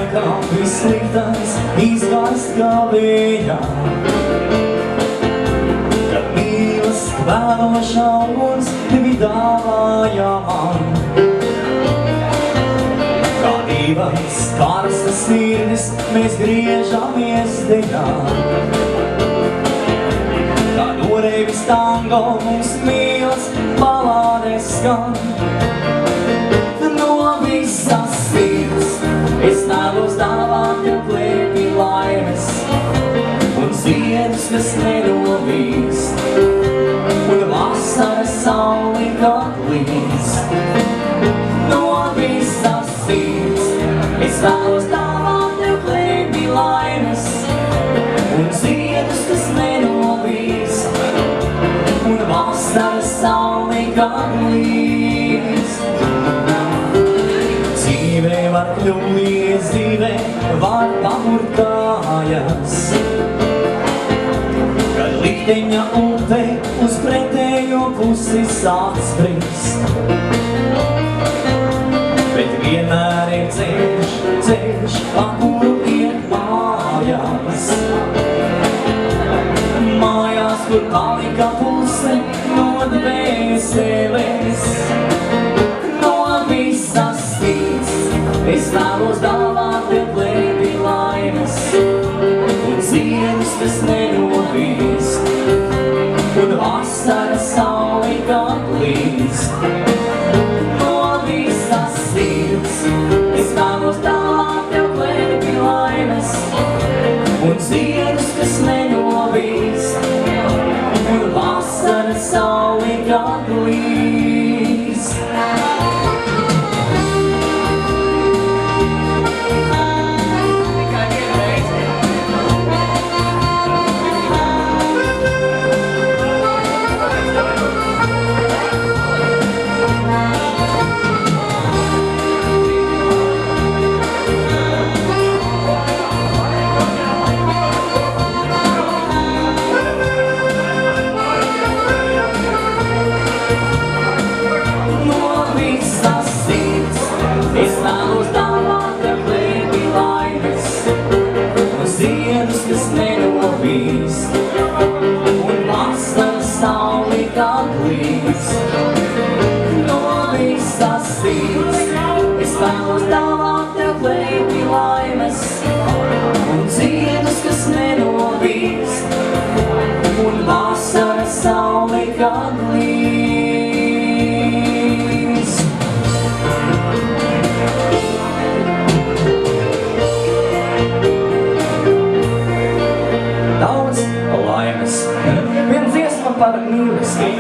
laikam vissliktais izgāst kā vējā. Kad mīlas kvēlošā uguns tevi dāvāja man. Kā divas karstas sirdis mēs griežamies dejā. Kā noreivis tango mums mīlas balādes skan. No visas sirds es vēlos dāvāt tev klēpī laimes un ziedus, kas nenovīst, un vasaras sauli katlīst. No visas sirds es vēlos dāvāt tev klēpī laimes un ziedus, kas nenovīst, un vasaras sauli katlīst. Dzīvē var kļūdīties, dzīvē var pamurt kājas. Kad likteņa upe uz pretējo pusi sāk sprist. Bet vienmēr ir ceļš, pa kuru iet mājās. Mājās, kur palika puse no dvēseles. No visas sirds es vēlos dāvāt tev klēpī laimes un ziedus, kas nenovīst, un vasaras sauli katlīst. No visas sirds es vēlos dāvāt tev klēpī laimes un ziedus, kas nenovīst, un vasaras sauli katlīst. Es vēlos dāvāt tev klēpī laimes un ziedus, kas nenovīst, un vasaras sauli katlīst. No visas sirds es vēlos dāvāt tev klēpī laimes un ziedus, kas nenovīst, un vasaras sauli katlīst. Daudz laimes, viena dziesma par mīlestību.